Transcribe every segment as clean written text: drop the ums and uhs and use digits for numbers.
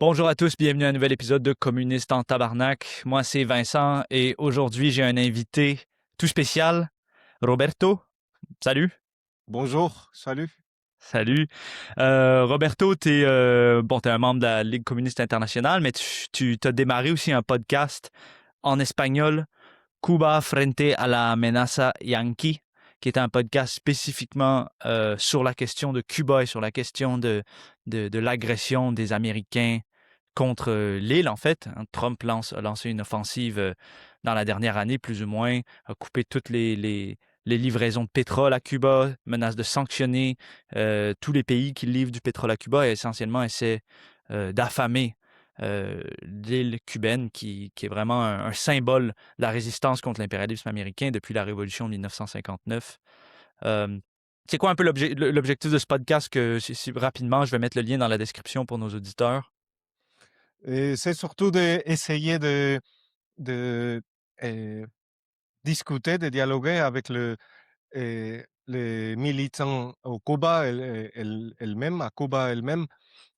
Bonjour à tous, bienvenue à un nouvel épisode de Communiste en tabarnak. Moi, c'est Vincent et aujourd'hui, j'ai un invité tout spécial, Roberto. Salut. Bonjour, salut. Salut. Roberto, t'es un membre de la Ligue communiste internationale, mais tu t'as démarré aussi un podcast en espagnol, Cuba frente a la amenaza Yankee, qui est un podcast spécifiquement sur la question de Cuba et sur la question de l'agression des Américains contre l'île, en fait. A lancé une offensive dans la dernière année, plus ou moins, a coupé toutes les livraisons de pétrole à Cuba, menace de sanctionner tous les pays qui livrent du pétrole à Cuba et essentiellement essaie d'affamer l'île cubaine qui est vraiment un symbole de la résistance contre l'impérialisme américain depuis la révolution de 1959. Euh, c'est quoi un peu l'objectif de ce podcast rapidement, je vais mettre le lien dans la description pour nos auditeurs. Et c'est surtout d'essayer de discuter, de dialoguer avec les militants au Cuba elle-même, à Cuba elle-même,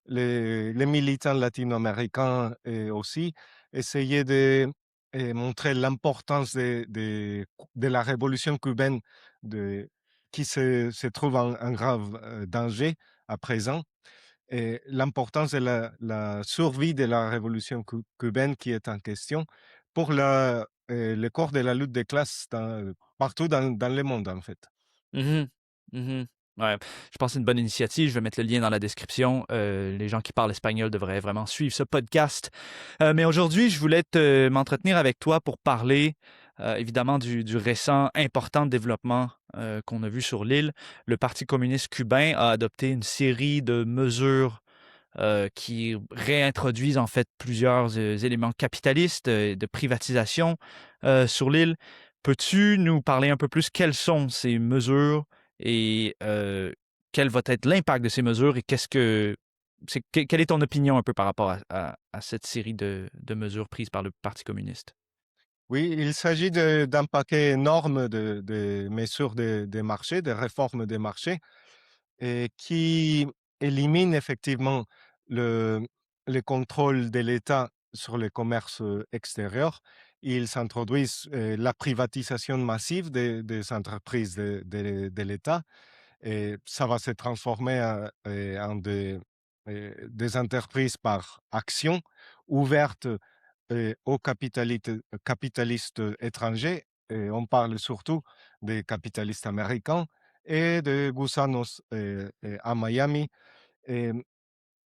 les militants latino-américains et aussi, essayer de montrer l'importance de la révolution cubaine qui se trouve en grave danger à présent. Et l'importance de la survie de la révolution cubaine qui est en question pour le corps de la lutte des classes partout dans le monde, en fait. Mhm. Mhm. Ouais, je pense que c'est une bonne initiative. Je vais mettre le lien dans la description. Les gens qui parlent espagnol devraient vraiment suivre ce podcast. Mais aujourd'hui, je voulais m'entretenir avec toi pour parler évidemment du récent important développement qu'on a vu sur l'île. Le Parti communiste cubain a adopté une série de mesures qui réintroduisent en fait plusieurs éléments capitalistes, de privatisation sur l'île. Peux-tu nous parler un peu plus quelles sont ces mesures et quel va être l'impact de ces mesures et quelle est ton opinion un peu par rapport à cette série de mesures prises par le Parti communiste? Oui, il s'agit d'un paquet énorme de mesures des marchés, de réformes des marchés, et qui élimine effectivement le, le contrôle de l'État sur le commerce extérieur. Ils introduisent la privatisation massive des entreprises de l'État et ça va se transformer en des entreprises par action ouvertes aux capitalistes étrangers. Et on parle surtout des capitalistes américains et de Gusanos à Miami. Et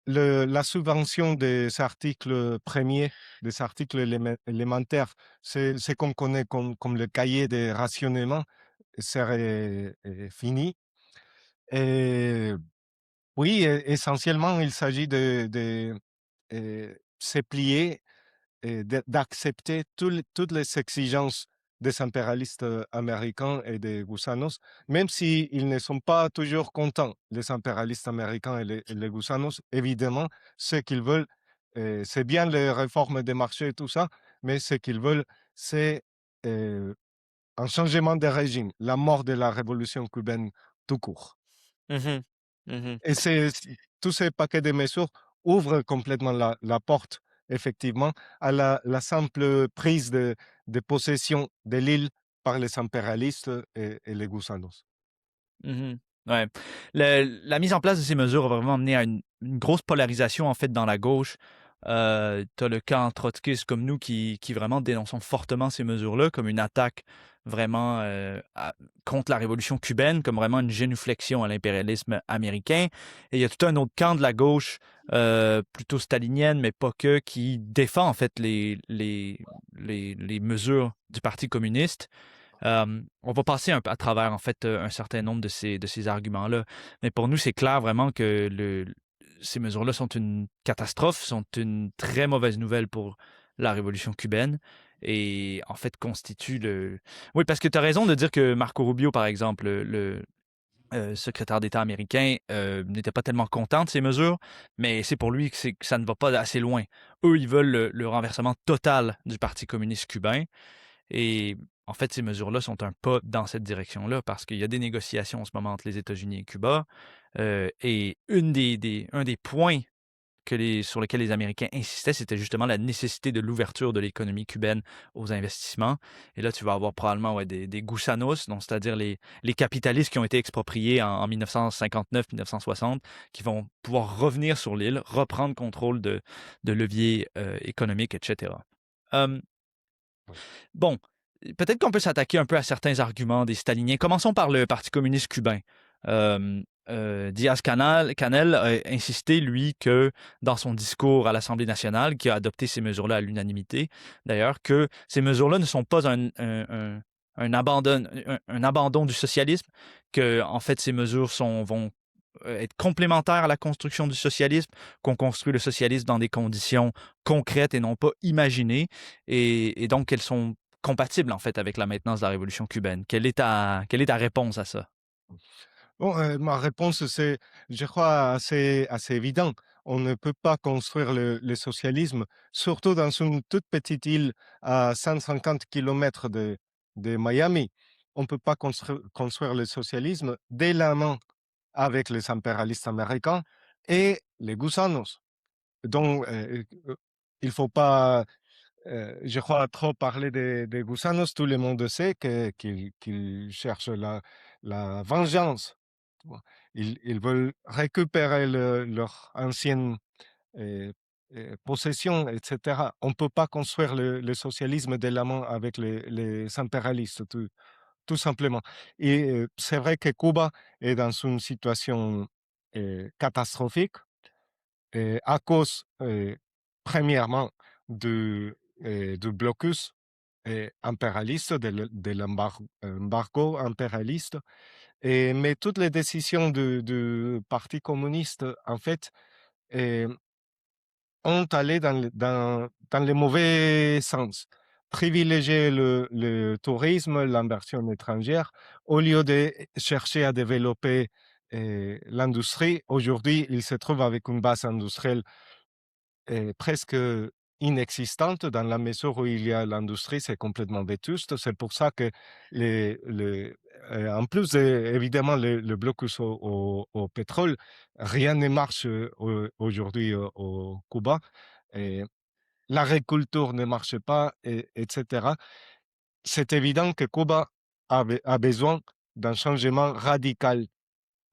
la subvention des articles premiers, des articles élémentaires, c'est ce qu'on connaît comme le cahier de rationnement, serait fini. Et oui, essentiellement, il s'agit se plier et d'accepter toutes les exigences des impérialistes américains et des gusanos, même s'ils ne sont pas toujours contents, les impérialistes américains et les gusanos. Évidemment, ce qu'ils veulent, c'est bien les réformes des marchés et tout ça, mais ce qu'ils veulent, c'est euh, un changement de régime, la mort de la révolution cubaine tout court. Mhm. Mhm. Et tous ces paquets de mesures ouvrent complètement la porte, effectivement, à la simple prise de possession de l'île par les impérialistes et les gusanos. Mhm. Ouais. La mise en place de ces mesures a vraiment amené à une grosse polarisation en fait dans la gauche. Tu as le camp trotskiste comme nous qui vraiment dénonçons fortement ces mesures-là comme une attaque vraiment contre la révolution cubaine, comme vraiment une génuflexion à l'impérialisme américain. Et il y a tout un autre camp de la gauche, plutôt stalinienne, mais pas que, qui défend en fait les mesures du Parti communiste. On va passer à travers en fait un certain nombre de ces arguments-là. Mais pour nous, c'est clair vraiment que ces mesures-là sont une catastrophe, sont une très mauvaise nouvelle pour la révolution cubaine et en fait constituent le... Oui, parce que tu as raison de dire que Marco Rubio, par exemple, le secrétaire d'État américain, n'était pas tellement content de ces mesures, mais c'est pour lui que ça ne va pas assez loin. Eux, ils veulent le renversement total du Parti communiste cubain. Et en fait, ces mesures-là sont un pas dans cette direction-là parce qu'il y a des négociations en ce moment entre les États-Unis et Cuba. Et un des points sur lequel les Américains insistaient, c'était justement la nécessité de l'ouverture de l'économie cubaine aux investissements. Et là, tu vas avoir probablement ouais, des gusanos, donc c'est-à-dire les capitalistes qui ont été expropriés en 1959-1960, qui vont pouvoir revenir sur l'île, reprendre contrôle de leviers économiques, etc. Euh, Oui. bon, peut-être qu'on peut s'attaquer un peu à certains arguments des staliniens. Commençons par le Parti communiste cubain. Euh, Diaz-Canel a insisté, lui, que dans son discours à l'Assemblée nationale, qui a adopté ces mesures-là à l'unanimité, d'ailleurs, que ces mesures-là ne sont pas un abandon du socialisme, que, en fait, ces mesures vont être complémentaires à la construction du socialisme, qu'on construit le socialisme dans des conditions concrètes et non pas imaginées, et donc qu'elles sont compatibles, en fait, avec la maintenance de la révolution cubaine. Quelle est ta réponse à ça? Bon, ma réponse, c'est, je crois, assez évident. On ne peut pas construire le socialisme, surtout dans une toute petite île à 150 kilomètres de Miami. On ne peut pas construire le socialisme dès la main avec les impérialistes américains et les gusanos. Donc, il faut pas, je crois, trop parler des gusanos. Tout le monde sait qu'ils cherchent la vengeance. Tu vois. Ils veulent récupérer leur ancienne possession, etc. On ne peut pas construire le socialisme de la main avec les impérialistes, tout simplement. Et c'est vrai que Cuba est dans une situation catastrophique à cause, premièrement, du blocus impérialiste, de l'embargo impérialiste. Mais toutes les décisions du Parti communiste, en fait, euh, ont allé dans le mauvais sens. Privilégier le tourisme, l'inversion étrangère, au lieu de chercher à développer l'industrie. Aujourd'hui, il se trouve avec une base industrielle presque inexistante dans la mesure où il y a l'industrie, c'est complètement vétuste. C'est pour ça que en plus, évidemment, le blocus au pétrole, rien ne marche aujourd'hui au Cuba. Et l'agriculture ne marche pas, etc. C'est évident que Cuba a besoin d'un changement radical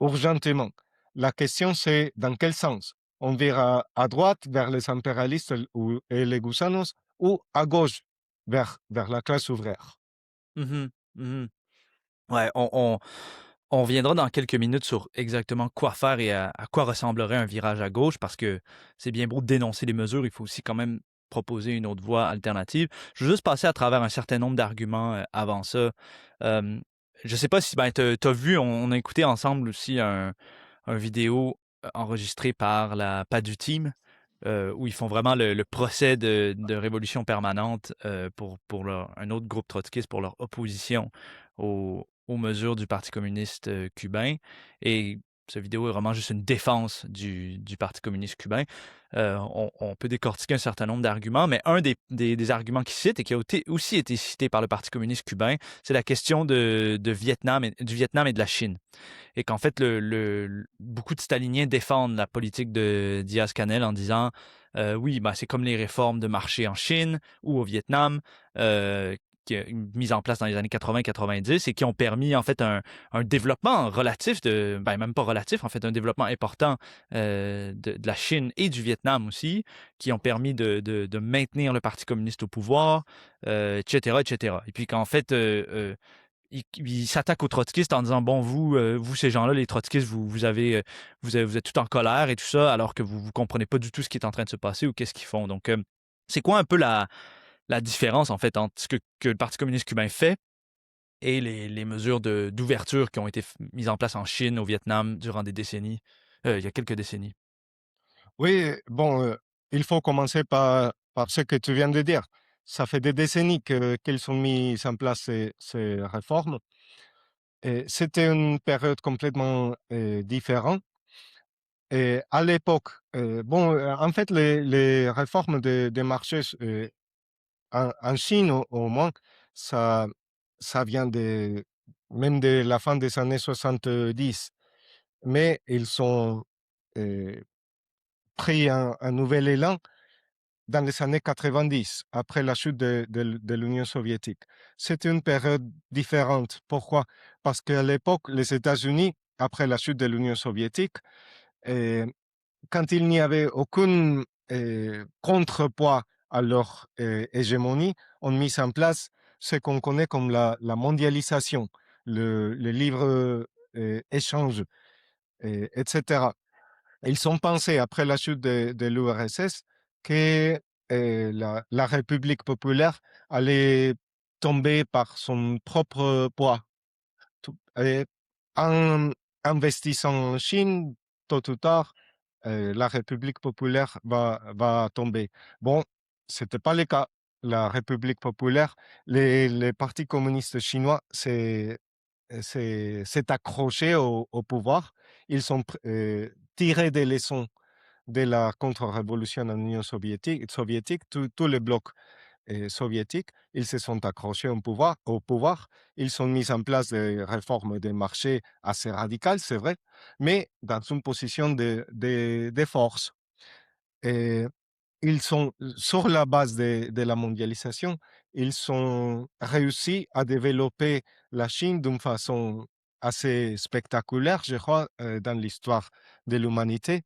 urgentement. La question, c'est dans quel sens? On verra à droite vers les impérialistes et les gusanos ou à gauche vers la classe ouvrière. Mhm, mhm. Ouais, on reviendra dans quelques minutes sur exactement quoi faire et à quoi ressemblerait un virage à gauche, parce que c'est bien beau de dénoncer les mesures, il faut aussi quand même proposer une autre voie alternative. Je veux juste passer à travers un certain nombre d'arguments avant ça. Euh, je sais pas si ben, t'as vu, on a écouté ensemble aussi un vidéo enregistré par la PADU Team, où ils font vraiment le procès de révolution permanente pour un autre groupe trotskiste pour leur opposition aux mesures du Parti communiste cubain. Et ce vidéo est vraiment juste une défense du Parti communiste cubain. On peut décortiquer un certain nombre d'arguments, mais un des arguments qu'ils citent et qui a aussi été cité par le Parti communiste cubain, c'est la question du Vietnam et de la Chine. Et qu'en fait, beaucoup de staliniens défendent la politique de Diaz-Canel en disant oui, bah, c'est comme les réformes de marché en Chine ou au Vietnam, qui mises en place dans les années 80-90 et qui ont permis en fait un développement relatif ben même pas relatif, en fait un développement important de la Chine et du Vietnam aussi, qui ont permis de maintenir le Parti communiste au pouvoir, etc., etc. Et puis qu'en fait, il s'attaque aux trotskistes en disant bon vous ces gens-là les trotskistes vous êtes tout en colère et tout ça alors que vous comprenez pas du tout ce qui est en train de se passer ou qu'est-ce qu'ils font. Donc c'est quoi un peu la différence en fait entre ce que le Parti communiste cubain fait et les mesures d'ouverture qui ont été mises en place en Chine, au Vietnam durant des décennies, il y a quelques décennies. Oui, bon, il faut commencer par ce que tu viens de dire. Ça fait des décennies qu'ils ont mis en place ces réformes. Et c'était une période complètement différente. Et à l'époque, bon, en fait, les réformes des marchés en Chine, au moins, ça, ça vient même de la fin des années 70. Mais ils sont euh, pris un nouvel élan dans les années 90, après la chute de l'Union soviétique. C'était une période différente. Pourquoi? Parce qu'à l'époque, les États-Unis, après la chute de l'Union soviétique, euh, quand il n'y avait aucun contrepoids à leur hégémonie, ont mis en place ce qu'on connaît comme la mondialisation, le libre-échange, etc. Ils ont pensé, après la chute de l'URSS, que la République populaire allait tomber par son propre poids. Et en investissant en Chine, tôt ou tard, la République populaire va tomber. Bon, ce n'était pas le cas. La République populaire, les partis communistes chinois s'est accroché au pouvoir. Ils ont tiré des leçons de la contre-révolution en Union soviétique, tous les blocs soviétiques, ils se sont accrochés au pouvoir. Ils ont mis en place des réformes des marchés assez radicales, c'est vrai, mais dans une position de force. Et ils sont, sur la base de la mondialisation, ils ont réussi à développer la Chine d'une façon assez spectaculaire, je crois, dans l'histoire de l'humanité.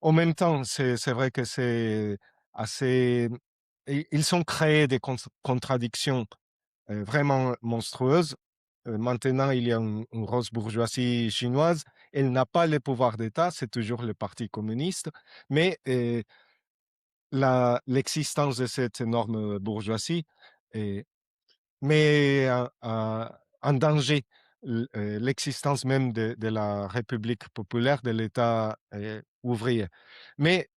En même temps, c'est vrai que c'est assez. Ils ont créé des contradictions vraiment monstrueuses. Maintenant, il y a une grosse bourgeoisie chinoise. Elle n'a pas le pouvoir d'État, c'est toujours le Parti communiste, mais l'existence de cette énorme bourgeoisie met en danger l'existence même de la République populaire, de l'État ouvrier. Mais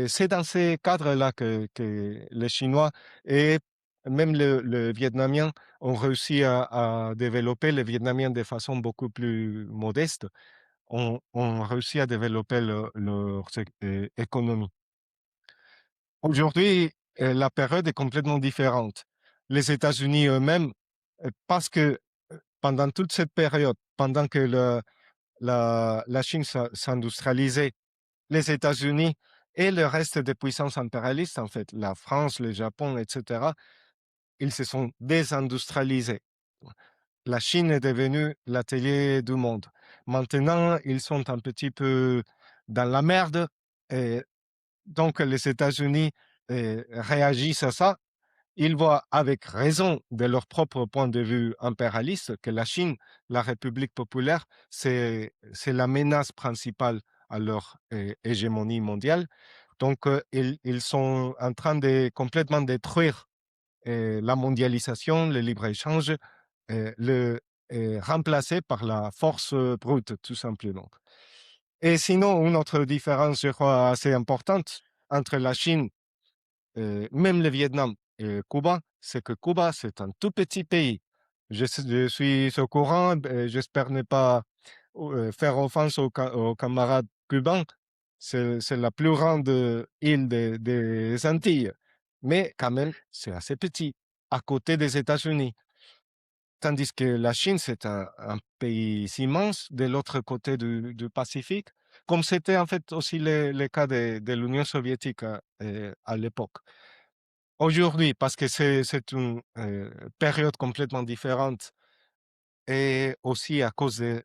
c'est dans ces cadres-là que les Chinois et même le Vietnamien ont réussi à développer, les Vietnamiens de façon beaucoup plus modeste, ont réussi à développer leur économie. Aujourd'hui, la période est complètement différente. Les États-Unis eux-mêmes, parce que pendant toute cette période, pendant que la Chine s'industrialisait, les États-Unis et le reste des puissances impérialistes, en fait, la France, le Japon, etc., ils se sont désindustrialisés. La Chine est devenue l'atelier du monde. Maintenant, ils sont un petit peu dans la merde. Et donc, les États-Unis réagissent à ça. Ils voient avec raison, de leur propre point de vue impérialiste, que la Chine, la République populaire, c'est la menace principale à leur hégémonie mondiale. Donc, ils sont en train de complètement détruire la mondialisation, le libre-échange, remplacer par la force brute, tout simplement. Et sinon, une autre différence, je crois, assez importante entre la Chine, même le Vietnam et Cuba, c'est que Cuba, c'est un tout petit pays. Je suis au courant, j'espère ne pas faire offense aux camarades cubains. C'est la plus grande île des Antilles. Mais quand même, c'est assez petit, à côté des États-Unis. Tandis que la Chine, c'est un pays immense de l'autre côté du Pacifique, comme c'était en fait aussi le cas de l'Union soviétique à l'époque. Aujourd'hui, parce que c'est une période complètement différente et aussi à cause de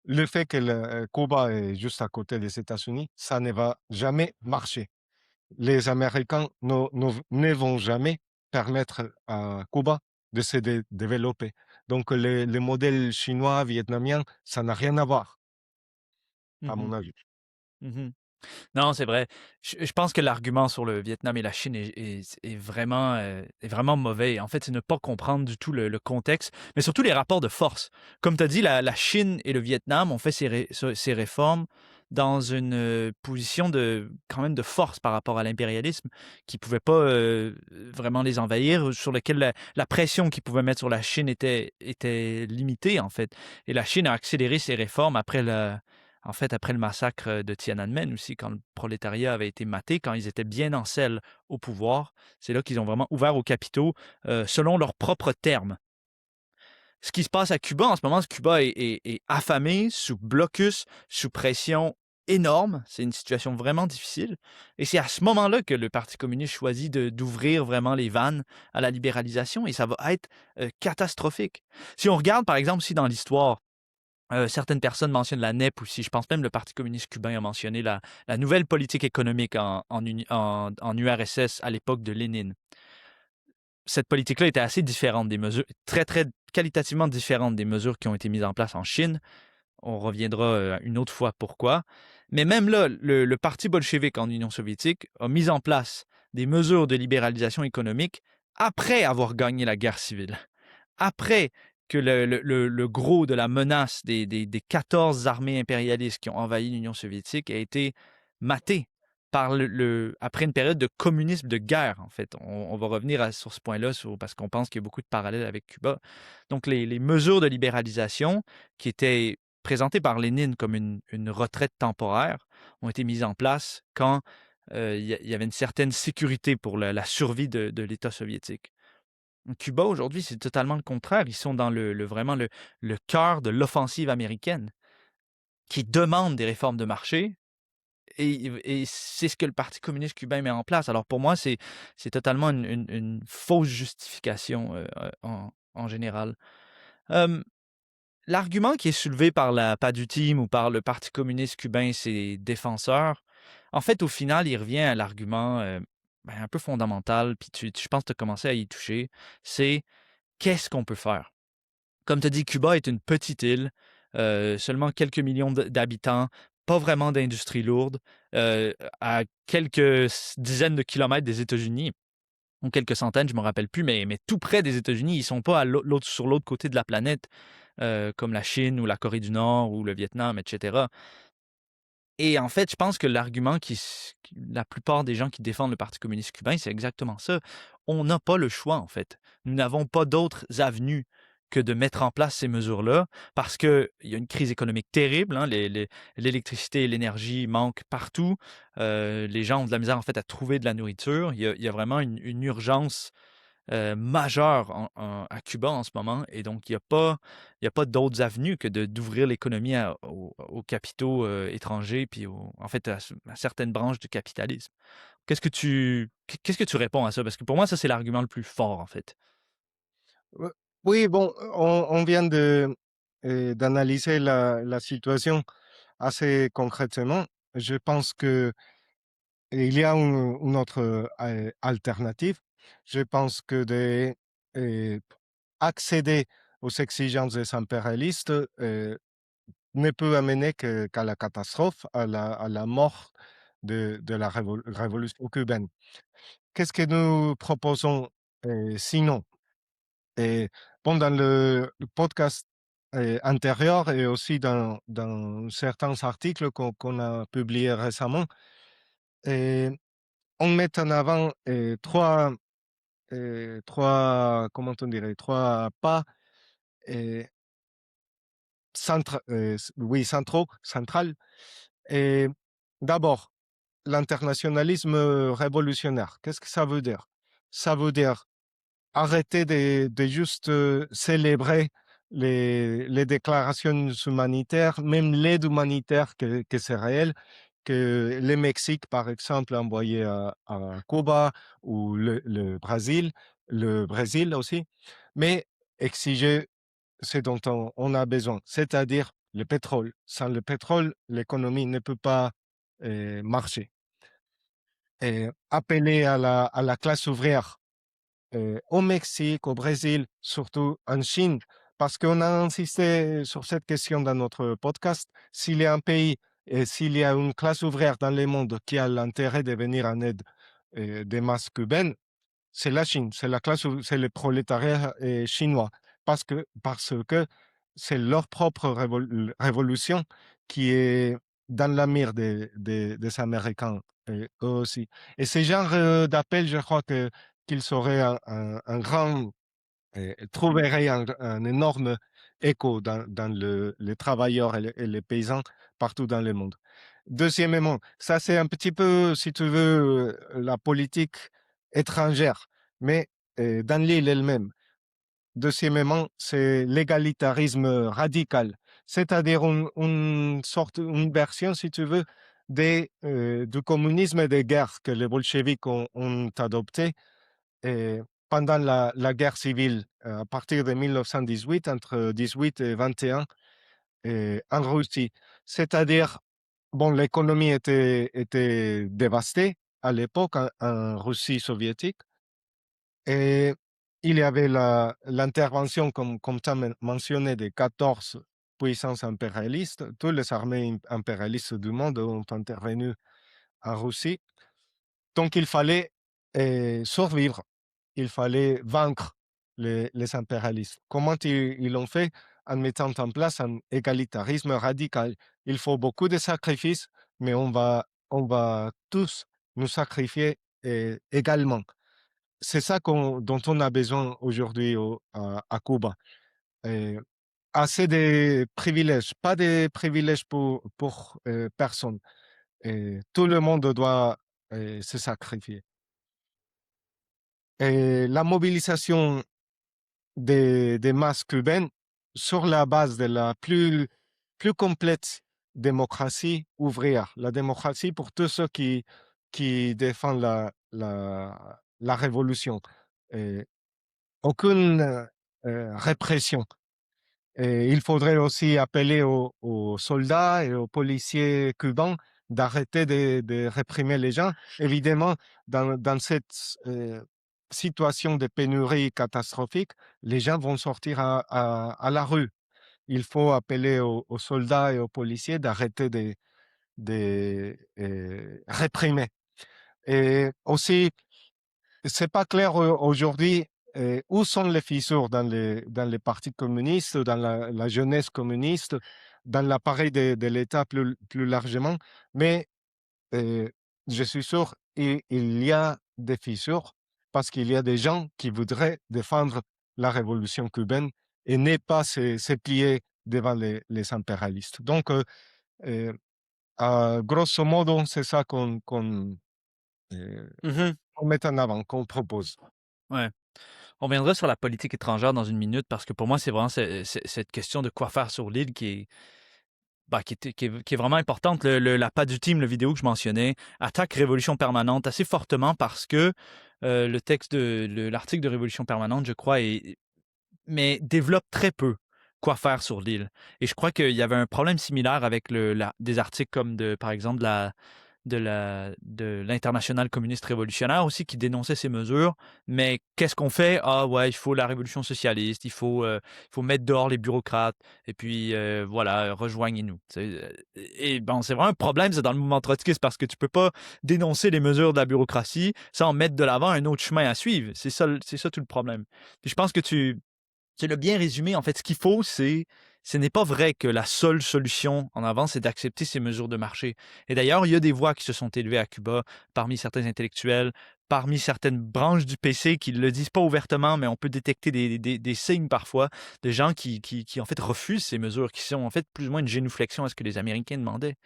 le fait que Cuba est juste à côté des États-Unis, ça ne va jamais marcher. Les Américains ne vont jamais permettre à Cuba de se développer. Donc, les modèles chinois, vietnamiens, ça n'a rien à voir, à mon Mhm. avis. Mhm. Non, c'est vrai. Je pense que l'argument sur le Vietnam et la Chine est vraiment mauvais. En fait, c'est ne pas comprendre du tout le contexte, mais surtout les rapports de force. Comme tu as dit, la Chine et le Vietnam ont fait ces réformes dans une position quand même de force par rapport à l'impérialisme, qui ne pouvait pas vraiment les envahir, sur lequel la pression qu'ils pouvaient mettre sur la Chine était limitée, en fait. Et la Chine a accéléré ses réformes après le massacre de Tiananmen aussi, quand le prolétariat avait été maté, quand ils étaient bien en selle au pouvoir, c'est là qu'ils ont vraiment ouvert aux capitaux selon leurs propres termes. Ce qui se passe à Cuba en ce moment, Cuba est affamé, sous blocus, sous pression énorme, c'est une situation vraiment difficile. Et c'est à ce moment-là que le Parti communiste choisit d'ouvrir vraiment les vannes à la libéralisation et ça va être catastrophique. Si on regarde par exemple aussi dans l'histoire, certaines personnes mentionnent la NEP aussi. Je pense même le Parti communiste cubain a mentionné la nouvelle politique économique en URSS à l'époque de Lénine. Cette politique-là était assez différente des mesures, très, très qualitativement différente des mesures qui ont été mises en place en Chine. On reviendra une autre fois pourquoi. Mais même là, le Parti bolchevique en Union soviétique a mis en place des mesures de libéralisation économique après avoir gagné la guerre civile. Après que le gros de la menace des 14 armées impérialistes qui ont envahi l'Union soviétique a été maté par après une période de communisme de guerre, en fait. On va revenir sur ce point-là parce qu'on pense qu'il y a beaucoup de parallèles avec Cuba. Donc, les mesures de libéralisation qui étaient présentées par Lénine comme une retraite temporaire ont été mises en place quand il y avait une certaine sécurité pour la survie de l'État soviétique. Cuba, aujourd'hui, c'est totalement le contraire. Ils sont dans vraiment le cœur de l'offensive américaine qui demande des réformes de marché. Et c'est ce que le Parti communiste cubain met en place. Alors pour moi, c'est totalement une fausse justification en général. Euh, L'argument qui est soulevé par la PADU-TEAM ou par le Parti communiste cubain et ses défenseurs, en fait, au final, il revient à l'argument un peu fondamental, puis je pense que tu as commencé à y toucher, c'est qu'est-ce qu'on peut faire? Comme tu as dit, Cuba est une petite île, seulement quelques millions d'habitants, pas vraiment d'industrie lourde, à quelques dizaines de kilomètres des États-Unis, ou quelques centaines, je ne me rappelle plus, mais tout près des États-Unis. Ils ne sont pas sur l'autre côté de la planète, comme la Chine ou la Corée du Nord ou le Vietnam, etc. Et en fait, je pense que l'argument la plupart des gens qui défendent le Parti communiste cubain, c'est exactement ça. On n'a pas le choix, en fait. Nous n'avons pas d'autres avenues que de mettre en place ces mesures-là parce qu'il y a une crise économique terrible. Hein, l'électricité et l'énergie manquent partout. Les gens ont de la misère, en fait, à trouver de la nourriture. Il y a vraiment une urgence majeur à Cuba en ce moment. Et donc, il y a pas d'autres avenues que d'ouvrir l'économie aux capitaux étrangers, puis en fait, à certaines branches du capitalisme. Qu'est-ce que tu réponds à ça? Parce que pour moi, ça, c'est l'argument le plus fort, en fait. Heu, oui, bon, on vient d'analyser la situation assez concrètement. Je pense qu'il y a une autre, alternative. Je pense que accéder aux exigences des impérialistes, ne peut amener qu'à la catastrophe, à la mort de la révolution cubaine. Qu'est-ce que nous proposons, sinon? Et bon, dans le podcast antérieur et aussi dans certains articles qu'on a publiés récemment, et on met en avant comment on dirait, trois pas et oui, central. Et d'abord, l'internationalisme révolutionnaire. Qu'est-ce que ça veut dire? Ça veut dire arrêter de juste célébrer les déclarations humanitaires, même l'aide humanitaire que c'est réel, que le Mexique, par exemple, a envoyé à Cuba ou le Brésil aussi, mais exiger ce dont on a besoin, c'est-à-dire le pétrole. Sans le pétrole, l'économie ne peut pas marcher. Et appeler à la classe ouvrière au Mexique, au Brésil, surtout en Chine, parce qu'on a insisté sur cette question dans notre podcast. S'il y a un pays et s'il y a une classe ouvrière dans le monde qui a l'intérêt de venir en aide des masses cubaines, c'est la Chine, c'est le prolétariat chinois, parce que c'est leur propre révolution qui est dans la mire des Américains eux aussi. Et ce genre d'appel, je crois qu'il serait un grand, trouverait un énorme écho dans les travailleurs et les paysans partout dans le monde. Deuxièmement, ça c'est un petit peu, si tu veux, la politique étrangère, mais dans l'île elle-même. Deuxièmement, c'est l'égalitarisme radical, c'est-à-dire une version, si tu veux, du communisme et des guerres que les bolcheviks ont adopté pendant la guerre civile à partir de 1918, entre 18 et 21 en Russie. C'est-à-dire, bon, l'économie était dévastée à l'époque en Russie soviétique et il y avait l'intervention, comme tu as mentionné, des 14 puissances impérialistes. Toutes les armées impérialistes du monde ont intervenu en Russie. Donc, il fallait survivre, il fallait vaincre les impérialistes. Comment ils l'ont fait? En mettant en place un égalitarisme radical. Il faut beaucoup de sacrifices, mais on va tous nous sacrifier également. C'est ça dont on a besoin aujourd'hui à Cuba. Euh, Assez de privilèges, pas de privilèges pour personne. Tout le monde doit se sacrifier. Et la mobilisation des masses cubaines sur la base de la plus complète démocratie ouvrière, la démocratie pour tous ceux qui défendent la révolution. Et aucune répression. Et il faudrait aussi appeler aux soldats et aux policiers cubains d'arrêter de réprimer les gens. Évidemment, dans cette situation de pénurie catastrophique, les gens vont sortir à la rue. Il faut appeler aux soldats et aux policiers d'arrêter de réprimer. Et aussi, c'est pas clair aujourd'hui où sont les fissures dans les partis communistes, dans la jeunesse communiste, dans l'appareil de l'État plus largement, mais euh, je suis sûr il y a des fissures parce qu'il y a des gens qui voudraient défendre la révolution cubaine et ne pas se plier devant les impérialistes. Donc, euh, grosso modo, c'est ça euh, Mhm. qu'on met en avant, qu'on propose. Ouais. On reviendra sur la politique étrangère dans une minute parce que pour moi, c'est vraiment cette question de quoi faire sur l'île qui est vraiment importante. La pas du team, le vidéo que je mentionnais, attaque Révolution permanente assez fortement parce que le texte l'article de Révolution permanente, je crois, mais développe très peu quoi faire sur l'île. Et je crois qu'il y avait un problème similaire avec des articles comme par exemple, de l'internationale communiste révolutionnaire aussi qui dénonçait ces mesures. Mais qu'est-ce qu'on fait? Ah ouais, il faut la révolution socialiste, il faut mettre dehors les bureaucrates, et puis voilà, rejoignez-nous. Et bon, c'est vraiment un problème, c'est dans le mouvement trotskiste, parce que tu peux pas dénoncer les mesures de la bureaucratie sans mettre de l'avant un autre chemin à suivre. C'est ça tout le problème. Puis je pense que tu l'as bien résumé. En fait, ce qu'il faut, ce n'est pas vrai que la seule solution en avant, c'est d'accepter ces mesures de marché. Et d'ailleurs, il y a des voix qui se sont élevées à Cuba parmi certains intellectuels, parmi certaines branches du PC qui ne le disent pas ouvertement, mais on peut détecter des signes parfois de gens qui, en fait, refusent ces mesures, qui sont en fait plus ou moins une génuflexion à ce que les Américains demandaient.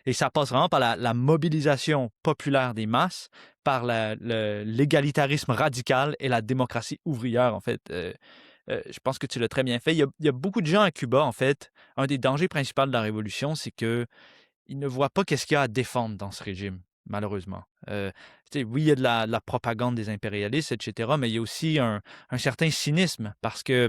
Et ça passe vraiment par la mobilisation populaire des masses, par l'égalitarisme radical et la démocratie ouvrière, en fait. Je pense que tu l'as très bien fait. Il y a beaucoup de gens à Cuba, en fait. Un des dangers principaux de la révolution, c'est qu'ils ne voient pas qu'est-ce qu'il y a à défendre dans ce régime, malheureusement. Oui, il y a de la propagande des impérialistes, etc., mais il y a aussi un certain cynisme parce que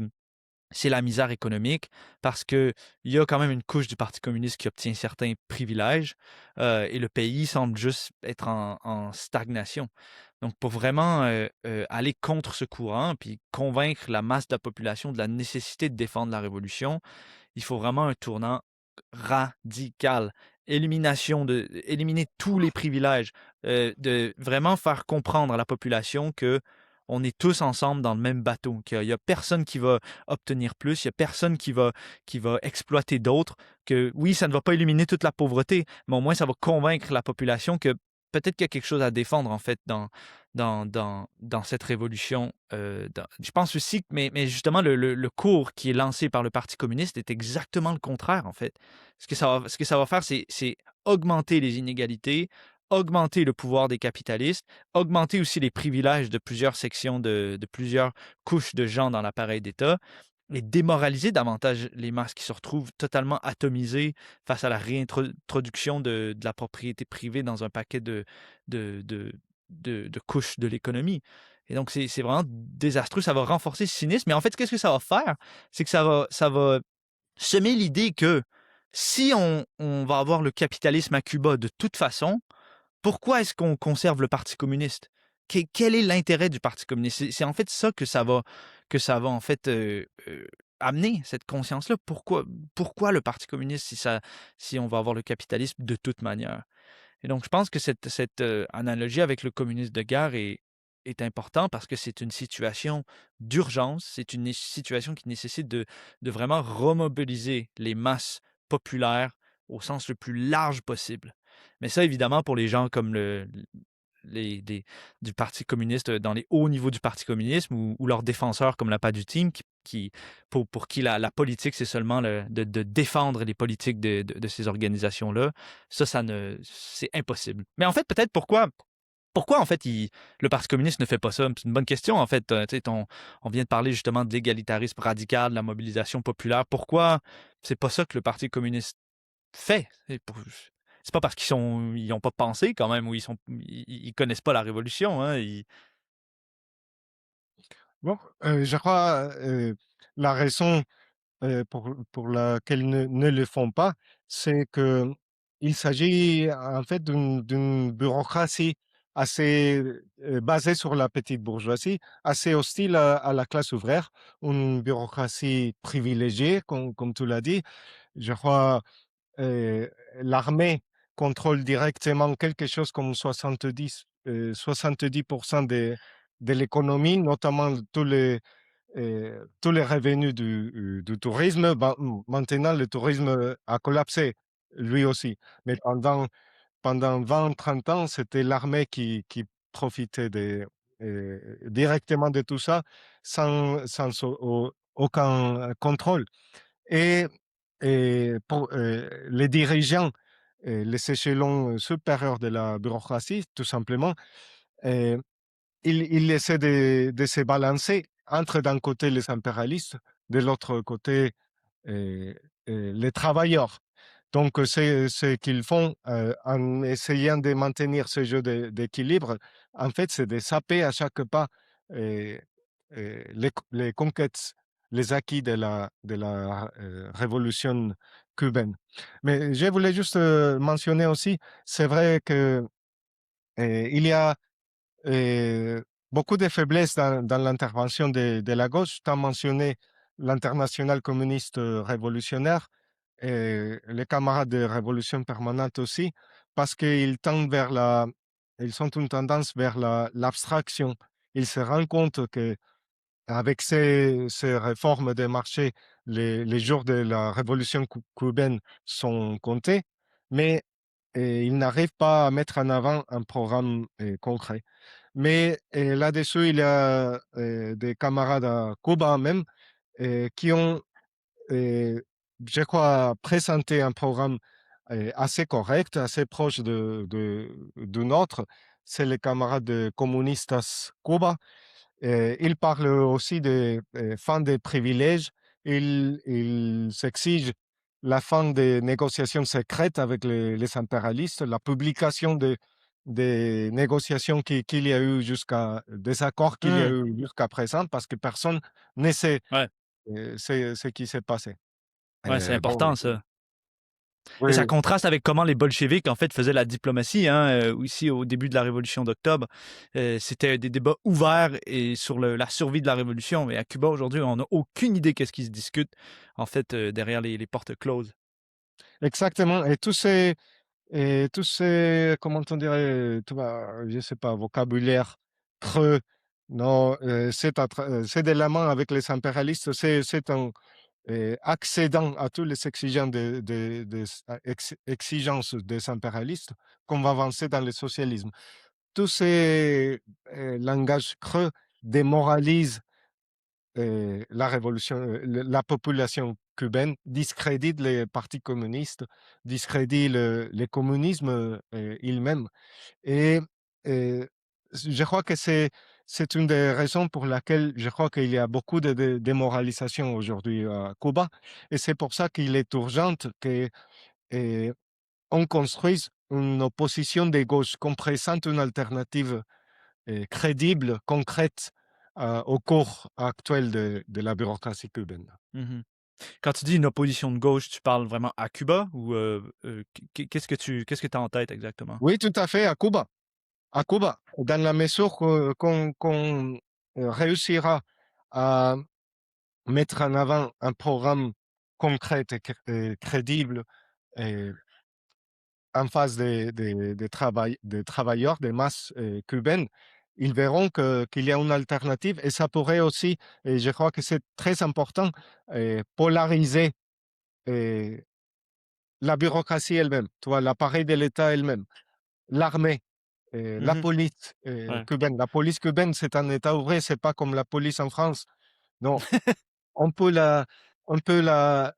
c'est la misère économique, parce qu'il y a quand même une couche du Parti communiste qui obtient certains privilèges, et le pays semble juste être en stagnation. Donc, pour vraiment aller contre ce courant, puis convaincre la masse de la population de la nécessité de défendre la révolution, il faut vraiment un tournant radical. Éliminer tous les privilèges, de vraiment faire comprendre à la population que on est tous ensemble dans le même bateau, qu'il n'y a personne qui va obtenir plus, il n'y a personne qui va exploiter d'autres, que oui, ça ne va pas éliminer toute la pauvreté, mais au moins ça va convaincre la population que peut-être qu'il y a quelque chose à défendre, en fait, dans cette révolution. Je pense aussi, mais justement, le cours qui est lancé par le Parti communiste est exactement le contraire, en fait. Ce que ça va faire, c'est augmenter les inégalités, augmenter le pouvoir des capitalistes, augmenter aussi les privilèges de plusieurs sections, de plusieurs couches de gens dans l'appareil d'État, et démoraliser davantage les masses qui se retrouvent totalement atomisées face à la réintroduction de la propriété privée dans un paquet de, de, de couches de l'économie. Et donc, c'est vraiment désastreux. Ça va renforcer ce cynisme. Mais en fait, qu'est-ce que ça va faire? C'est que ça va semer l'idée que si on va avoir le capitalisme à Cuba de toute façon, pourquoi est-ce qu'on conserve le Parti communiste? Quel est l'intérêt du Parti communiste? C'est en fait ça que ça va en fait amener, cette conscience-là. Pourquoi le Parti communiste si on va avoir le capitalisme de toute manière? Et donc, je pense que cette analogie avec le communisme de guerre est important parce que c'est une situation d'urgence, c'est une situation qui nécessite de vraiment remobiliser les masses populaires au sens le plus large possible. Mais ça, évidemment, pour les gens comme du Parti communiste, dans les hauts niveaux du Parti communisme ou leurs défenseurs comme la Team, pour qui la politique, c'est seulement de défendre les politiques de ces organisations-là, c'est impossible. Mais en fait, peut-être pourquoi en fait le Parti communiste ne fait pas ça? C'est une bonne question en fait. Tu sais, on vient de parler justement de l'égalitarisme radical, de la mobilisation populaire. Pourquoi c'est pas ça que le Parti communiste fait? C'est pas parce ils ont pas pensé quand même ou ils connaissent pas la révolution. Hein, Bon, je crois, la raison, pour laquelle ne le font pas, c'est qu'il s'agit en fait d'une bureaucratie assez, basée sur la petite bourgeoisie, assez hostile à la classe ouvrière, une bureaucratie privilégiée comme tu l'as dit. Je crois, heu, l'armée contrôle directement quelque chose comme 70 de l'économie, notamment tous les revenus du tourisme. Maintenant, le tourisme a collapsé, lui aussi. Mais pendant 20-30 ans, c'était l'armée qui profitait directement de tout ça sans aucun contrôle. Et, pour les dirigeants, les échelons supérieurs de la bureaucratie, tout simplement, euh, il essaie de se balancer entre d'un côté les impérialistes, de l'autre côté euh, les travailleurs. Donc, c'est ce qu'ils font en essayant de maintenir ce jeu d'équilibre. En fait, c'est de saper à chaque pas euh, les conquêtes, les acquis de la révolution cubaine. Mais je voulais juste mentionner aussi, c'est vrai que il y a beaucoup de faiblesses dans l'intervention de la gauche. Tu as mentionné l'international communiste révolutionnaire et les camarades de révolution permanente aussi, parce qu'ils tendent ils ont une tendance vers l'abstraction. Ils se rendent compte que avec ces réformes des marchés, les jours de la révolution cubaine sont comptés, mais ils n'arrivent pas à mettre en avant un programme concret. Mais là-dessus, il y a des camarades à Cuba même qui ont, euh, je crois, présenté un programme assez correct, assez proche du nôtre. C'est les camarades de Comunistas Cuba. Il parle aussi de fin des privilèges. Il s'exige la fin des négociations secrètes avec les impérialistes, la publication des négociations qu'il y a eu des accords qu'il y a Hum, eu jusqu'à présent, parce que personne ne sait ouais, ce qui s'est passé. ouais, c'est Bon, important ça. Et oui, ça oui. contraste avec comment les bolcheviks, en fait, faisaient la diplomatie, hein, aussi au début de la révolution d'octobre. C'était des débats ouverts et sur la survie de la révolution. Mais à Cuba, aujourd'hui, on n'a aucune idée qu'est-ce qui se discute, en fait, derrière les portes closes. Exactement. Et tous ces, comment on dirait, je sais pas, vocabulaire creux, non, c'est des laments avec les impérialistes, c'est un accédant à tous les exigences des impérialistes qu'on va avancer dans le socialisme. Tous ces langages creux démoralisent la révolution, la population cubaine, discrédite les partis communistes, discrédite le communisme il-même. Et je crois que c'est une des raisons pour laquelle je crois qu'il y a beaucoup de démoralisation aujourd'hui à Cuba. Et c'est pour ça qu'il est urgent que on construise une opposition de gauche qu'on présente une alternative crédible, concrète au cours actuel de la bureaucratie cubaine. Mhm. Quand tu dis une opposition de gauche, tu parles vraiment à Cuba ou qu'est-ce que tu as en tête exactement? Oui, tout à fait, à Cuba, dans la mesure qu'on réussira à mettre en avant un programme concret et crédible et en face des travailleurs, des masses cubaines, ils verront qu'il y a une alternative et ça pourrait aussi, et je crois que c'est très important, polariser euh, la bureaucratie elle-même, tu vois, l'appareil de l'État elle-même, l'armée, la Mhm. police Ouais. cubaine. La police cubaine, c'est un État ouvrier, c'est pas comme la police en France. Non, on peut la, on peut la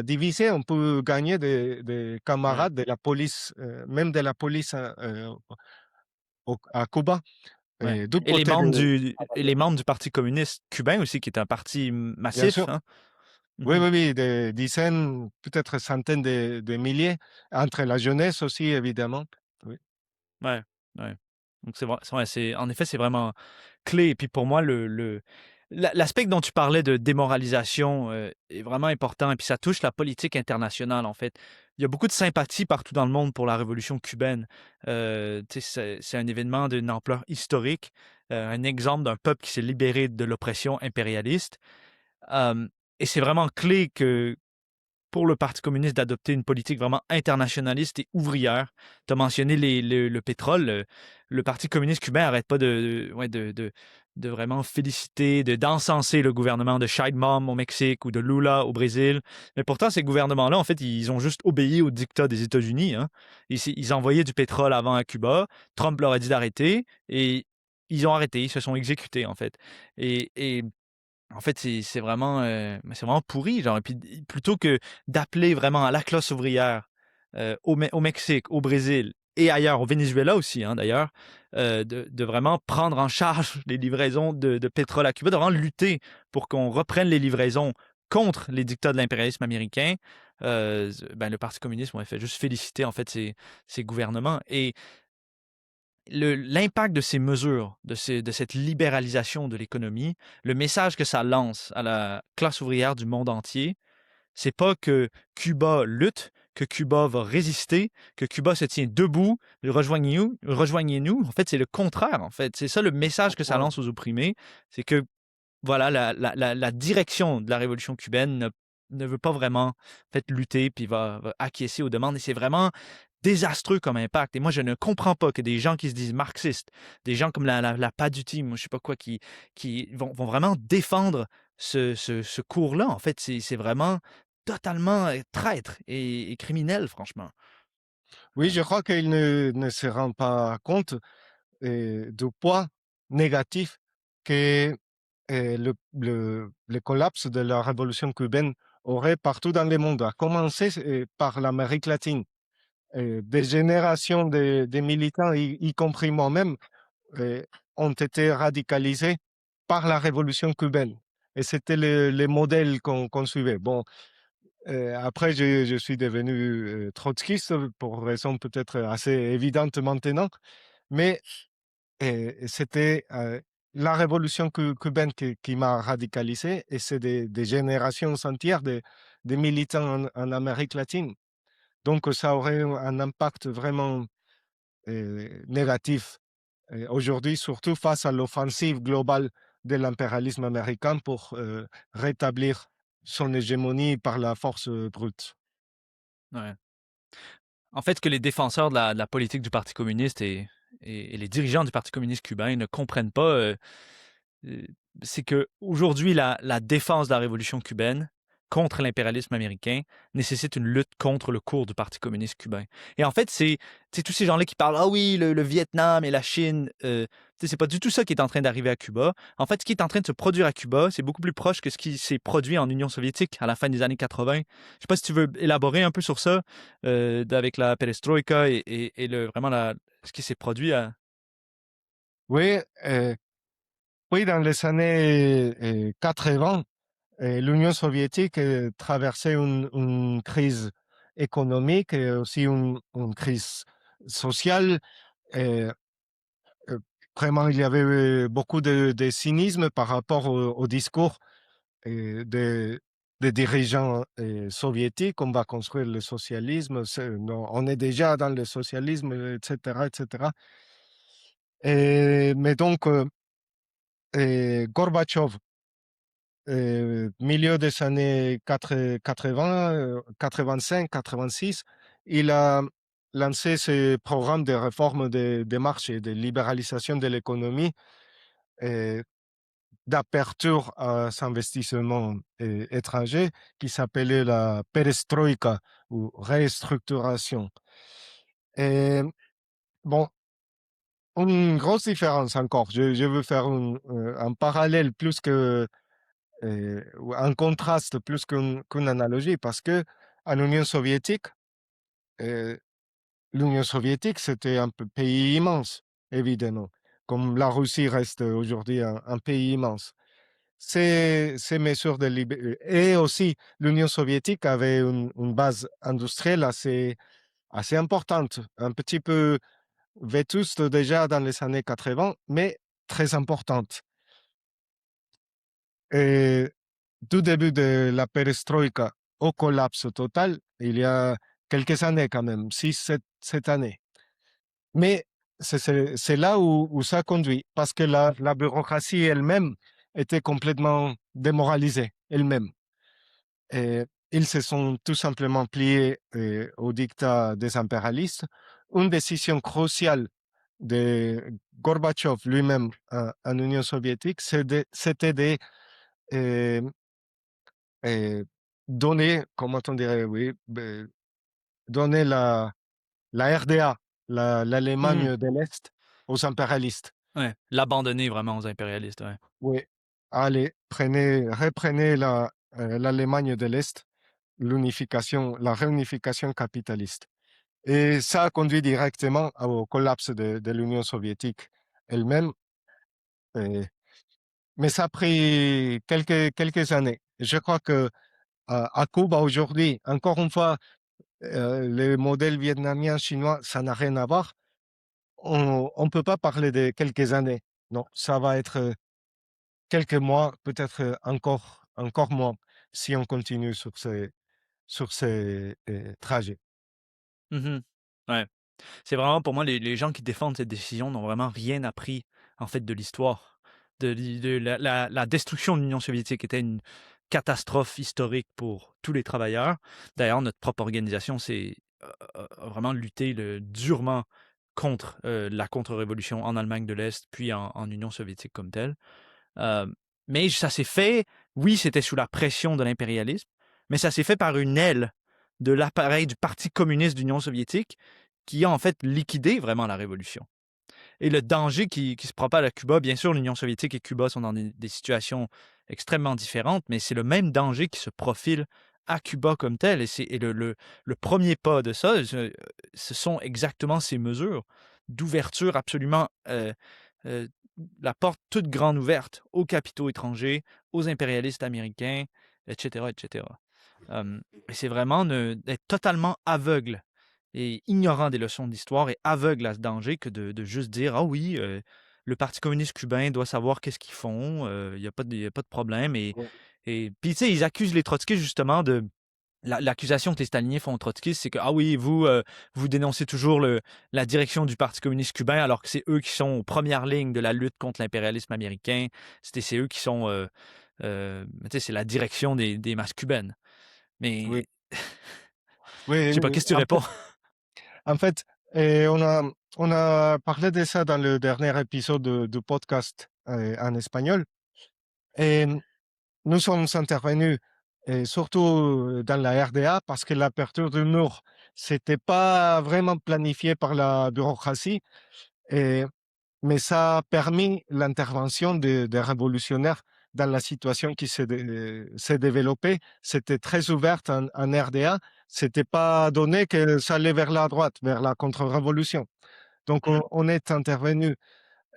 diviser, on peut gagner des Ouais. camarades de la police, même de la police à Cuba, Ouais. du Et les côté des membres et les travailleurs, membres du Parti communiste cubain aussi, qui est un parti bien massif, sûr. hein? Oui, Mhm. oui, oui, des dizaines, peut-être centaines de milliers, entre la jeunesse aussi, évidemment. Oui. Ouais, ouais. Donc en effet, c'est vraiment clé. Et puis pour moi, l'aspect dont tu parlais de démoralisation est vraiment important. Et puis ça touche la politique internationale, en fait. Il y a beaucoup de sympathie partout dans le monde pour la révolution cubaine. Tu sais, c'est un événement d'une ampleur historique, un exemple d'un peuple qui s'est libéré de l'oppression impérialiste. Euh, et c'est vraiment clé que pour le Parti communiste d'adopter une politique vraiment internationaliste et ouvrière. Tu as mentionné le pétrole. Le Parti communiste cubain n'arrête pas ouais, de vraiment féliciter, d'encenser le gouvernement de Sheinbaum au Mexique ou de Lula au Brésil. Mais pourtant, ces gouvernements-là, en fait, ils ont juste obéi au dictat des États-Unis, hein. Ils envoyaient du pétrole avant à Cuba. Trump leur a dit d'arrêter et ils ont arrêté. Ils se sont exécutés, en fait. Et en fait, c'est vraiment pourri, genre. Et puis, plutôt que d'appeler vraiment à la classe ouvrière au Mexique, au Brésil et ailleurs, au Venezuela aussi, hein, d'ailleurs, de vraiment prendre en charge les livraisons de pétrole à Cuba, de vraiment lutter pour qu'on reprenne les livraisons contre les dictats de l'impérialisme américain, ben, le Parti communiste, on a fait juste féliciter en fait ces gouvernements. Et l'impact de ces mesures, de cette libéralisation de l'économie, le message que ça lance à la classe ouvrière du monde entier, c'est pas que Cuba lutte, que Cuba va résister, que Cuba se tient debout, rejoignez-nous, rejoignez-nous. En fait, c'est le contraire, en fait. C'est ça le message que ça Ouais. lance aux opprimés. C'est que, voilà, la direction de la révolution cubaine ne veut pas vraiment, en fait, lutter puis va acquiescer aux demandes. Et c'est vraiment désastreux comme impact. Et moi, je ne comprends pas que des gens qui se disent marxistes, des gens comme la Paduti, moi, je sais pas quoi, qui vont vraiment défendre ce cours-là. En fait, c'est vraiment totalement traître et criminel, franchement. Oui, Ouais. je crois qu'il ne se rend pas compte du poids négatif que le collapse de la révolution cubaine aurait partout dans le monde, à commencer par l'Amérique latine. Des générations de militants, y compris moi-même, euh, ont été radicalisés par la révolution cubaine. Et c'était le modèle qu'on suivait. Bon, après, je suis devenu trotskiste pour raison peut-être assez évidente maintenant, mais c'était la révolution cubaine qui m'a radicalisé et c'est des générations entières de militants en Amérique latine. Donc, ça aurait un impact vraiment négatif aujourd'hui, surtout face à l'offensive globale de l'impérialisme américain pour rétablir son hégémonie par la force brute. Ouais. En fait, ce que les défenseurs de la politique du Parti communiste et les dirigeants du Parti communiste cubain ne comprennent pas, euh, c'est que aujourd'hui la défense de la révolution cubaine contre l'impérialisme américain nécessite une lutte contre le cours du Parti communiste cubain. Et en fait, c'est tous ces gens-là qui parlent ah oui le Vietnam et la Chine, c'est pas du tout ça qui est en train d'arriver à Cuba. En fait, ce qui est en train de se produire à Cuba, c'est beaucoup plus proche que ce qui s'est produit en Union soviétique à la fin des années 80. Je sais pas si tu veux élaborer un peu sur ça, avec la perestroïka et vraiment ce qui s'est produit à. Oui, oui, dans les années 80, l'Union soviétique traversait une crise économique et aussi une crise sociale. Et, euh, vraiment, il y avait beaucoup de cynisme par rapport au discours des dirigeants soviétiques. On va construire le socialisme, non, on est déjà dans le socialisme, etc., etc. Mais donc, Gorbatchev, milieu des années 80, 85, 86, il a lancé ce programme de réforme des marchés, de libéralisation de l'économie, et d'aperture à l'investissement étranger, qui s'appelait la perestroïka ou restructuration. Et bon, une grosse différence encore. Je veux faire un parallèle plus que ou un contraste plus qu'une analogie, parce que en Union soviétique, euh, l'Union soviétique, c'était un pays immense, évidemment, comme la Russie reste aujourd'hui un pays immense. Ces mesures de et aussi, l'Union soviétique avait une base industrielle assez importante, un petit peu vétuste déjà dans les années 80, mais très importante. Et du début de la perestroïka au collapse total, il y a quelques années quand même, 6, 7 années. Mais c'est là où ça conduit, parce que la bureaucratie elle-même était complètement démoralisée, elle-même. Et ils se sont tout simplement pliés au dictat des impérialistes. Une décision cruciale de Gorbatchev lui-même en Union soviétique, c'était de euh, donner, comment on dirait, oui, donner la RDA, Mhm. l'Allemagne de l'Est, aux impérialistes. Ouais, l'abandonner vraiment aux impérialistes, ouais. Oui, allez, reprenez l'Allemagne de l'Est, la réunification capitaliste. Et ça a conduit directement au collapse de l'Union soviétique elle-même. euh, Mais ça a pris quelques années. Je crois que à Cuba aujourd'hui, encore une fois, le modèle vietnamien, chinois, ça n'a rien à voir. On ne peut pas parler de quelques années. Non, ça va être quelques mois, peut-être encore moins, si on continue sur ces trajets. Mhm. Ouais. C'est vraiment pour moi les gens qui défendent cette décision n'ont vraiment rien appris en fait de l'histoire. De la destruction de l'Union soviétique était une catastrophe historique pour tous les travailleurs. D'ailleurs, notre propre organisation a vraiment lutté durement contre la contre-révolution en Allemagne de l'Est, puis en Union soviétique comme telle. Euh, mais ça s'est fait, oui, c'était sous la pression de l'impérialisme, mais ça s'est fait par une aile de l'appareil du Parti communiste d'Union soviétique qui a en fait liquidé vraiment la révolution. Et le danger qui se propage à Cuba, bien sûr, l'Union soviétique et Cuba sont dans des situations extrêmement différentes, mais c'est le même danger qui se profile à Cuba comme tel. Et le premier pas de ça, ce sont exactement ces mesures d'ouverture absolument, euh, la porte toute grande ouverte aux capitaux étrangers, aux impérialistes américains, etc., etc. Et c'est vraiment d'être totalement aveugle et ignorant des leçons d'histoire et aveugle à ce danger que de juste dire ah oui, le Parti communiste cubain doit savoir qu'est-ce qu'ils font, il n'y a, y a pas de problème. Ouais. Et puis, tu sais, ils accusent les trotskistes justement de. L'accusation que les staliniens font aux trotskistes, c'est que ah oui, vous dénoncez toujours la direction du Parti communiste cubain alors que c'est eux qui sont aux premières lignes de la lutte contre l'impérialisme américain. C'est eux qui sont. Tu sais, c'est la direction des masses cubaines. Oui, Mais je oui, sais pas, qu'est-ce que tu en réponds? fait, en fait, on a parlé de ça dans le dernier épisode du podcast en espagnol. Et nous sommes intervenus, surtout dans la RDA, parce que l'aperture du mur, c'était pas vraiment planifié par la bureaucratie. Et mais ça a permis l'intervention des révolutionnaires dans la situation qui s'est développée. C'était très ouverte en RDA. C'était pas donné que ça allait vers la droite, vers la contre-révolution. Donc, on est intervenu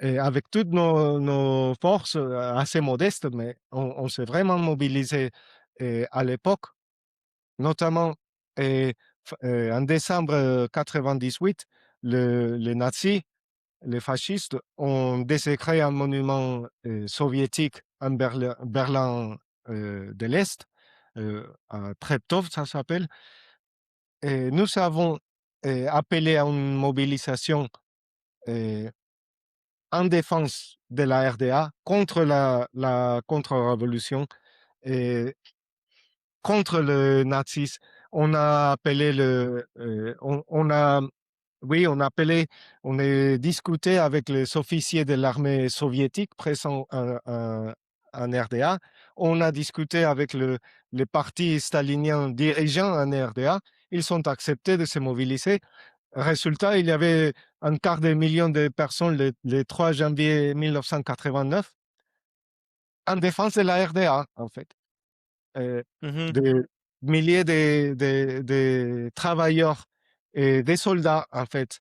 Et avec toutes nos forces assez modestes, mais on s'est vraiment mobilisé à l'époque, notamment en décembre 98, les nazis, les fascistes ont désécré un monument soviétique en Berlin de l'Est, à Treptow, ça s'appelle. Et nous avons appelé à une mobilisation euh, en défense de la RDA contre la contre-révolution et contre le nazisme. On a appelé on a, oui, on a appelé, on a discuté avec les officiers de l'armée soviétique présents en RDA. On a discuté avec les partis staliniens dirigeants en RDA. Ils ont accepté de se mobiliser. Résultat, il y avait un quart de million de personnes le 3 janvier 1989 en défense de la RDA, en fait. Euh, Mhm. des milliers de travailleurs et des soldats, en fait,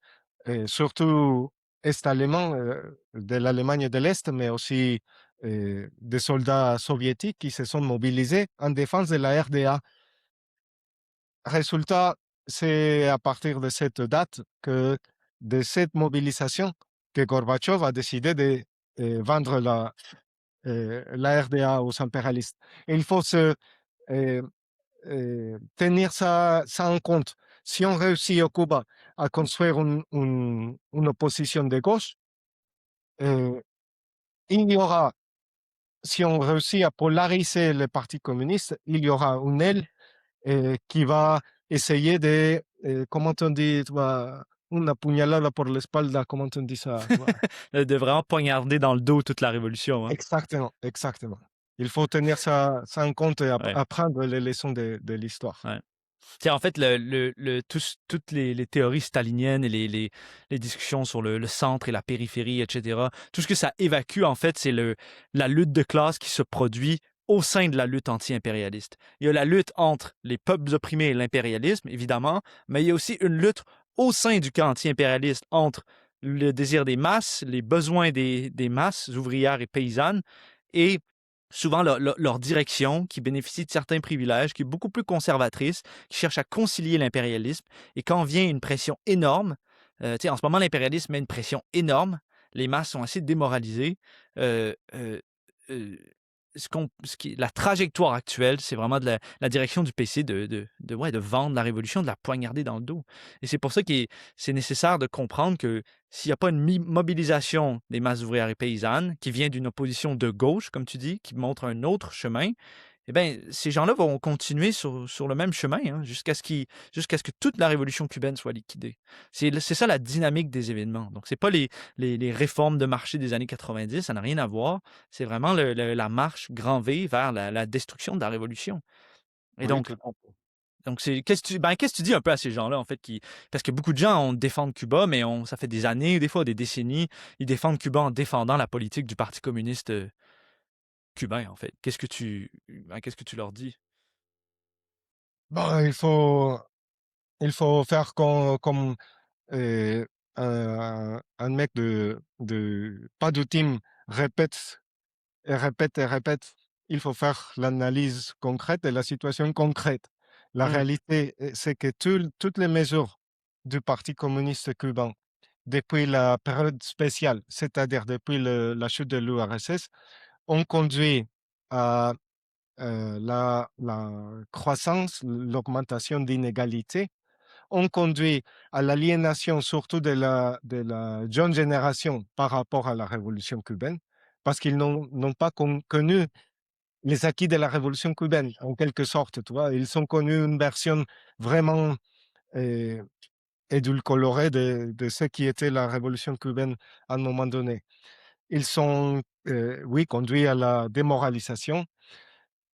surtout est-allemands de l'Allemagne de l'Est, mais aussi des soldats soviétiques qui se sont mobilisés en défense de la RDA. Résultat, c'est à partir de cette date que de cette mobilisation que Gorbatchev a décidé de vendre la RDA aux impérialistes. Et il faut euh, tenir ça en compte. Si on réussit au Cuba à construire une opposition de gauche, euh, il y aura, si on réussit à polariser le Parti communiste, il y aura une aile qui va essayer de, comment on dit, tu vois, una puñalada por la espalda, comment on dit ça, tu vois. De vraiment poignarder dans le dos toute la révolution. Hein. Exactement, exactement. Il faut tenir ça en compte et Ouais, apprendre les leçons de l'histoire. ouais. Tu sais, en fait, toutes les théories staliniennes et les discussions sur le centre et la périphérie, etc., tout ce que ça évacue, en fait, c'est la lutte de classe qui se produit au sein de la lutte anti-impérialiste. Il y a la lutte entre les peuples opprimés et l'impérialisme, évidemment, mais il y a aussi une lutte au sein du camp anti-impérialiste entre le désir des masses, les besoins des masses ouvrières et paysannes, et souvent leur direction, qui bénéficie de certains privilèges, qui est beaucoup plus conservatrice, qui cherche à concilier l'impérialisme. Et quand vient une pression énorme, en ce moment, l'impérialisme met une pression énorme, les masses sont assez démoralisées. Euh, euh, euh, la trajectoire actuelle, c'est vraiment de la direction du PC de vendre la révolution, de la poignarder dans le dos. Et c'est pour ça que c'est nécessaire de comprendre que s'il n'y a pas une mobilisation des masses ouvrières et paysannes qui vient d'une opposition de gauche, comme tu dis, qui montre un autre chemin, eh bien, ces gens-là vont continuer sur le même chemin hein, jusqu'à ce que toute la révolution cubaine soit liquidée. C'est ça la dynamique des événements. Donc, c'est pas les réformes de marché des années 90, ça n'a rien à voir. C'est vraiment la marche grand V vers la destruction de la révolution. Et Oui, donc, tout à fait. qu'est-ce que tu dis un peu à ces gens-là, en fait, parce que beaucoup de gens défendent Cuba, mais ça fait des années, des fois des décennies, ils défendent Cuba en défendant la politique du Parti communiste cubain, en fait. Qu'est-ce que tu leur dis? Bon, il faut faire comme un mec pas de team répète et répète et répète. Il faut faire l'analyse concrète de la situation concrète. La Hum, réalité, c'est que toutes les mesures du Parti communiste cubain, depuis la période spéciale, c'est-à-dire depuis la chute de l'URSS, ont conduit à la croissance, l'augmentation d'inégalités, ont conduit à l'aliénation surtout de la jeune génération par rapport à la révolution cubaine, parce qu'ils n'ont pas connu les acquis de la révolution cubaine, en quelque sorte. Tu vois. Ils ont connu une version vraiment euh, édulcorée de ce qui était la révolution cubaine à un moment donné. Ils sont, oui, conduits à la démoralisation,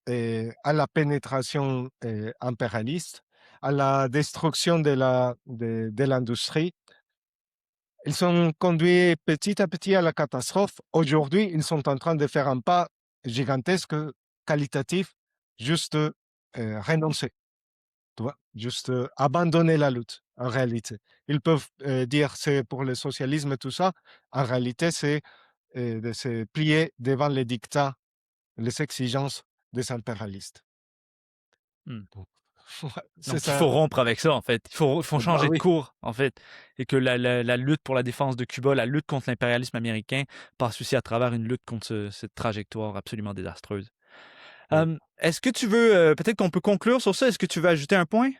à la pénétration impérialiste, à la destruction de l'industrie. Ils sont conduits petit à petit à la catastrophe. Aujourd'hui, ils sont en train de faire un pas gigantesque, qualitatif, juste renoncer. tu vois? Juste, abandonner la lutte, en réalité. Ils peuvent, dire: «C'est pour le socialisme» et tout ça. En réalité, c'est, de se plier devant les dictats, les exigences des impérialistes. Mmh. Donc ouais, c'est Donc il ça. faut rompre avec ça, en fait. Il faut Bah, changer de oui. cours, en fait, et que la lutte pour la défense de Cuba, la lutte contre l'impérialisme américain passe aussi à travers une lutte contre cette trajectoire absolument désastreuse. Oui. Est-ce que tu veux, peut-être qu'on peut conclure sur ça? Est-ce que tu veux ajouter un point?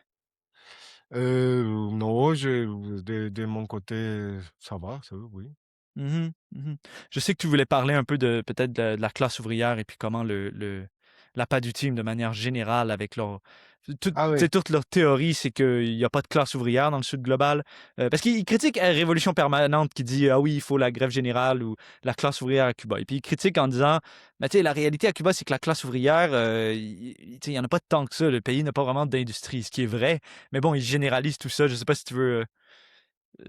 Non, de mon côté, ça va, oui. Mmh mh. Mmh. Je sais que tu voulais parler un peu de peut-être de la classe ouvrière et puis comment le l'appât du team de manière générale avec leur toute Ah tu oui. sais, toute leur théorie, c'est qu'il y a pas de classe ouvrière dans le Sud global, parce qu'ils critiquent Révolution permanente qui dit: «Ah oui, il faut la grève générale ou la classe ouvrière à Cuba» et puis ils critiquent en disant: «Mais tu sais, la réalité à Cuba, c'est que la classe ouvrière, tu sais, il y en a pas tant que ça, le pays n'a pas vraiment d'industrie», ce qui est vrai, mais bon, ils généralisent tout ça. Je sais pas si tu veux,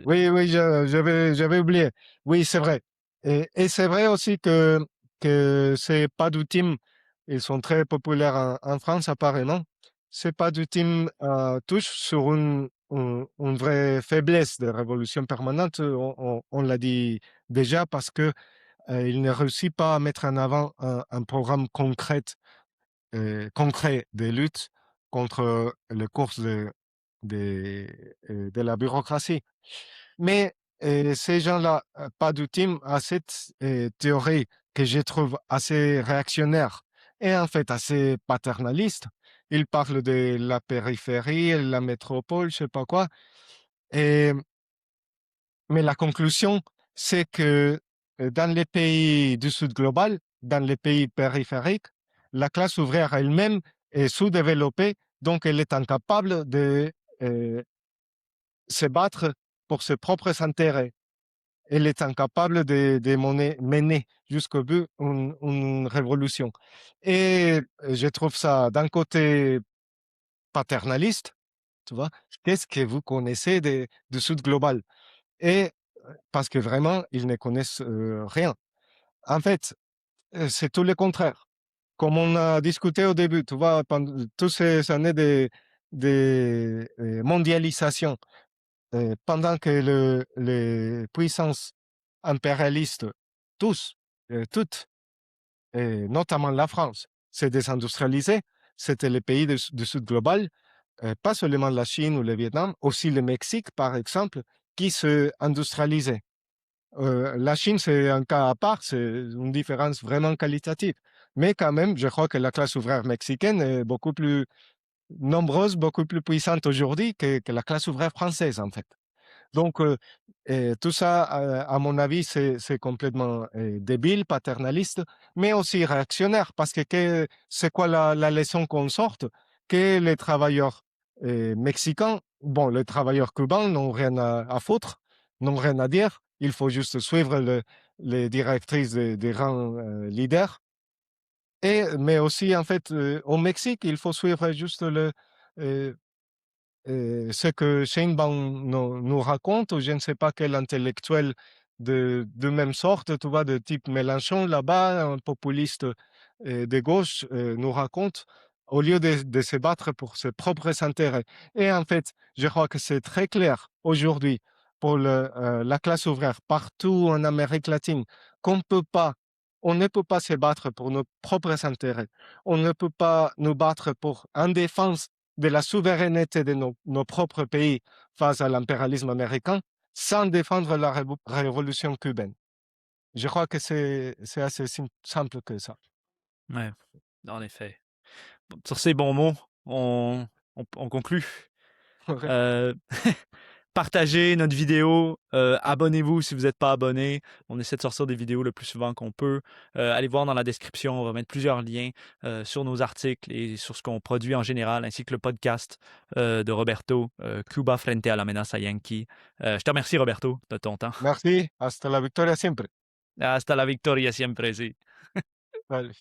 Oui, oui, j'avais oublié. Oui, c'est vrai. Et c'est vrai aussi que ces pas du team, ils sont très populaires en France apparemment. Ces pas du team touchent sur une vraie faiblesse de Révolution permanente. On l'a dit déjà parce que il ne réussit pas à mettre en avant un programme concret de lutte contre les courses de la bureaucratie. Mais ces gens-là, pas du team, a cette théorie que je trouve assez réactionnaire et en fait assez paternaliste. Ils parlent de la périphérie, la métropole, je sais pas quoi. Et, mais la conclusion, c'est que dans les pays du Sud global, dans les pays périphériques, la classe ouvrière elle-même est sous-développée, donc elle est incapable de euh, se battre pour ses propres intérêts. Elle est incapable de mener jusqu'au but une révolution. Et je trouve ça d'un côté paternaliste, tu vois. Qu'est-ce que vous connaissez du Sud global? Et parce que vraiment, ils ne connaissent rien. En fait, c'est tout le contraire. Comme on a discuté au début, tu vois, pendant toutes ces années de mondialisation, pendant que les puissances impérialistes, tous, toutes, et notamment la France, s'est désindustrialisée, c'était les pays du Sud global, pas seulement la Chine ou le Vietnam, aussi le Mexique, par exemple, qui se industrialisaient. La Chine, c'est un cas à part, c'est une différence vraiment qualitative. Mais quand même, je crois que la classe ouvrière mexicaine est beaucoup plus nombreuse, beaucoup plus puissante aujourd'hui que la classe ouvrière française, en fait. Donc, tout ça, à mon avis, c'est complètement débile, paternaliste, mais aussi réactionnaire, parce c'est quoi la leçon qu'on sorte? Que les travailleurs mexicains, bon, les travailleurs cubains n'ont rien à foutre, n'ont rien à dire. Il faut juste suivre les directrices des grands leaders. Mais aussi, en fait, au Mexique, il faut suivre juste euh, ce que Sheinbaum nous raconte, ou je ne sais pas quel intellectuel de même sorte, tu vois, de type Mélenchon là-bas, un populiste de gauche, nous raconte, au lieu de se battre pour ses propres intérêts. Et en fait, je crois que c'est très clair aujourd'hui pour la classe ouvrière partout en Amérique latine qu'on peut pas, on ne peut pas se battre pour nos propres intérêts. On ne peut pas nous battre pour en défense de la souveraineté de nos propres pays face à l'impérialisme américain sans défendre la révolution cubaine. Je crois que c'est assez simple que ça. ouais, en effet. Sur ces bons mots, on conclut. Euh, Partagez notre vidéo, abonnez-vous si vous n'êtes pas abonné. On essaie de sortir des vidéos le plus souvent qu'on peut. Allez voir dans la description, on va mettre plusieurs liens sur nos articles et sur ce qu'on produit en général, ainsi que le podcast de Roberto, Cuba Frente a la amenaza Yankee. Je te remercie, Roberto, de ton temps. Merci, hasta la victoria siempre. Hasta la victoria siempre, sí. Vale.